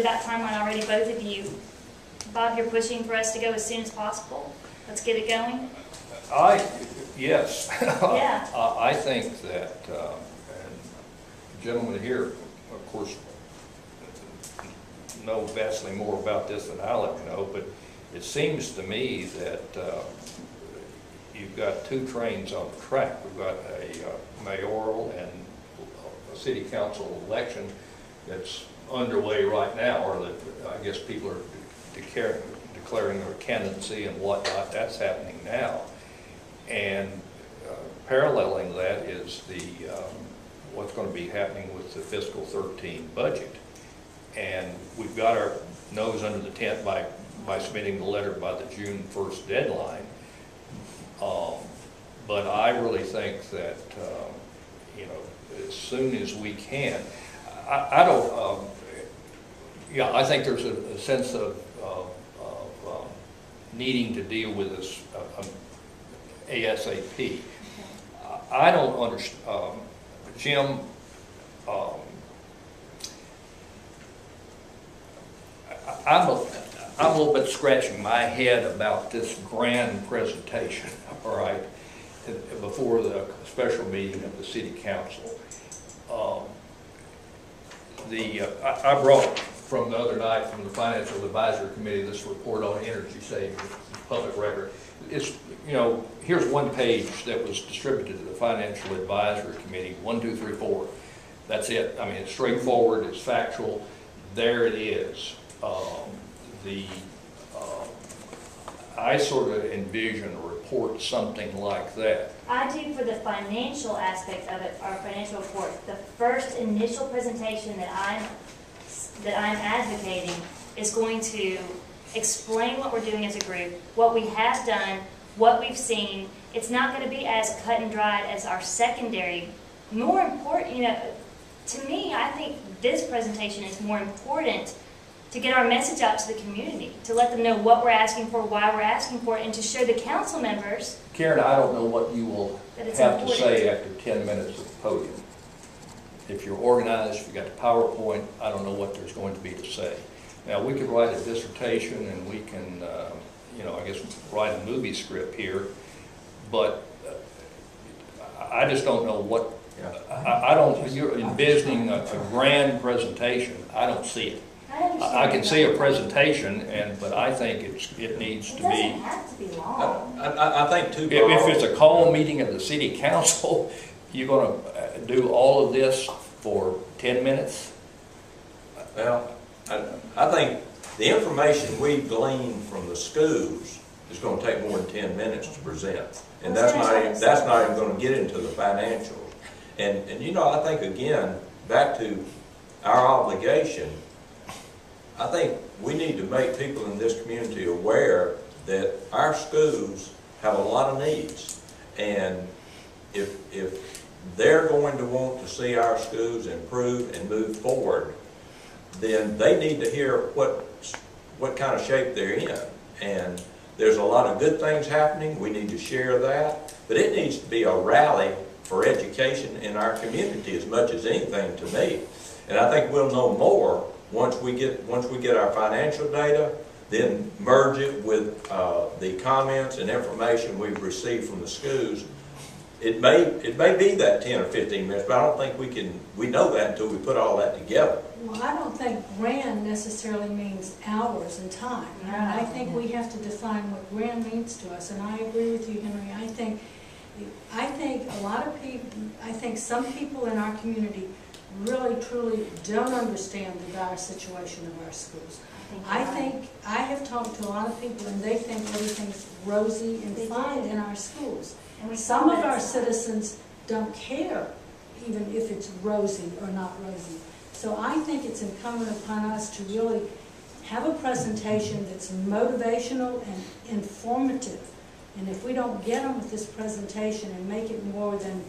that timeline already, both of you. Bob, you're pushing for us to go as soon as possible. Let's get it going. Yes. Yeah. I think that, and the gentleman here, of course, know vastly more about this than I'll ever know, but it seems to me that you've got two trains on the track. We've got a mayoral and a city council election that's underway right now, or that I guess people are declaring their candidacy and whatnot. That's happening now. And paralleling that is the what's going to be happening with the fiscal 13 budget. And we've got our nose under the tent by submitting the letter by the June 1st deadline. But I really think that, you know, as soon as we can, I don't, yeah, I think there's a sense of needing to deal with this ASAP. I don't understand, Jim, I'm a little bit scratching my head about this grand presentation, all right, before the special meeting of the city council. I brought from the other night from the Financial Advisory Committee this report on energy savings, public record. It's, you know, here's one page that was distributed to the Financial Advisory Committee, 1, 2, 3, 4. That's it. I mean, it's straightforward, it's factual. There it is. I sort of envision a report something like that. I do for the financial aspect of it, our financial report. The first initial presentation that I'm advocating is going to explain what we're doing as a group, what we have done, what we've seen. It's not going to be as cut and dried as our secondary. More important, you know, to me, I think this presentation is more important to get our message out to the community, to let them know what we're asking for, why we're asking for it, and to show the council members. Karen, I don't know what you will have to say after 10 minutes at the podium. If you're organized, if you got the PowerPoint, I don't know what there's going to be to say. Now, we could write a dissertation and we can, you know, I guess write a movie script here, but I just don't know what, I don't, you're envisioning a grand presentation. I don't see it. I can see a presentation, but I think it needs to be. It doesn't have to be long. I think too. If it's a call meeting of the city council, you're going to do all of this for 10 minutes? Well, I think the information we gleaned from the schools is going to take more than 10 minutes to present, and that's not even going to get into the financials. And you know, I think again back to our obligation. I think we need to make people in this community aware that our schools have a lot of needs, and if they're going to want to see our schools improve and move forward, then they need to hear what kind of shape they're in. And there's a lot of good things happening. We need to share that, but it needs to be a rally for education in our community as much as anything to me. And I think we'll know more once we get our financial data, then merge it with the comments and information we've received from the schools. It may be that 10 or 15 minutes, but I don't think we know that until we put all that together. Well, I don't think grand necessarily means hours and time. I think we have to define what grand means to us, and I agree with you, Henry. I think a lot of people, I think some people in our community really truly don't understand the dire situation of our schools. I have talked to a lot of people and they think everything's rosy and fine in our schools. And some of our citizens don't care even if it's rosy or not rosy. So I think it's incumbent upon us to really have a presentation that's motivational and informative. And if we don't get them with this presentation and make it more than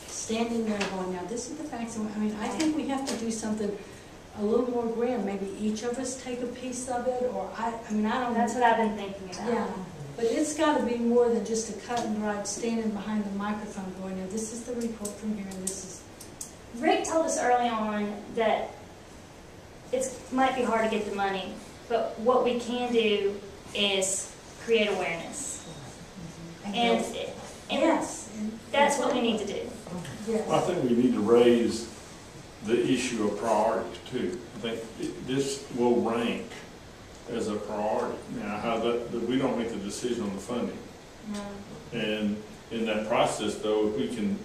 standing there going, now this is the facts. I mean, I think we have to do something a little more grand. Maybe each of us take a piece of it, or I don't know. That's what I've been thinking about. Yeah, but it's got to be more than just a cut and dried standing behind the microphone going, now this is the report from here and this is. Rick told us early on that might be hard to get the money, but what we can do is create awareness. And Yes. that's what we need to do. Yes. I think we need to raise the issue of priorities too. I think this will rank as a priority. Now, how that we don't make the decision on the funding. No. And in that process, though, if we can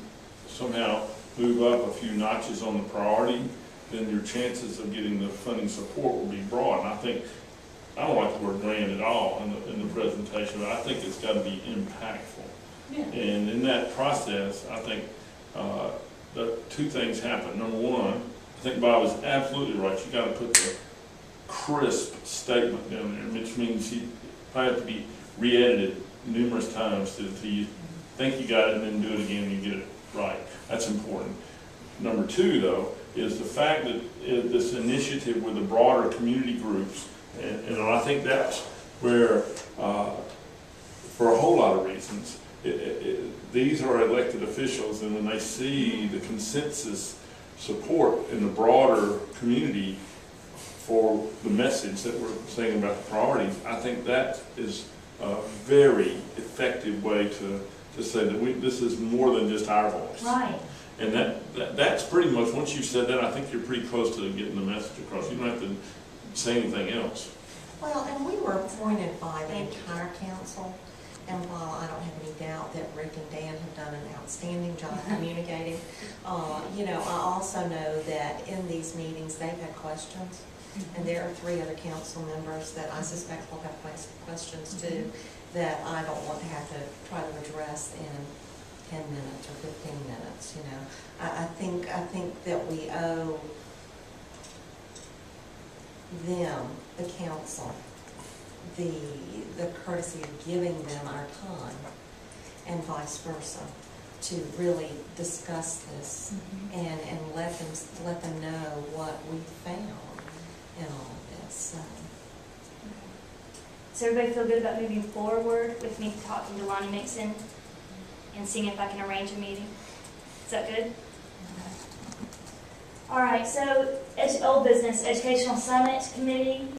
somehow move up a few notches on the priority, then your chances of getting the funding support will be broad. And I think, I don't like the word grand at all in the presentation, but I think it's got to be impactful. Yeah. And in that process, I think the two things happen. Number one, I think Bob is absolutely right. You got to put the crisp statement down there, which means you probably have to be re-edited numerous times till you think you got it and then do it again and you get it right. That's important. Number two, though, is the fact that this initiative with the broader community groups, and I think that's where, for a whole lot of reasons, these are elected officials, and when they see the consensus support in the broader community for the message that we're saying about the priorities, I think that is a very effective way to say that this is more than just our voice. Right. And that's pretty much, once you've said that, I think you're pretty close to getting the message across. You don't have to say anything else. Well, and we were appointed by the entire council, and while I don't have any doubt that Rick and Dan have done an outstanding job communicating, you know, I also know that in these meetings, they've had questions, and there are 3 other council members that I suspect will have questions too, that I don't want to have to try to address in 10 minutes or 15 minutes, you know. I think that we owe them, the council, the courtesy of giving them our time, and vice versa, to really discuss this and let them know what we found in all of this. Does everybody feel good about moving forward with me talking to Lonnie Mixon and seeing if I can arrange a meeting? Is that good? All right, so old business, Educational Summit Committee.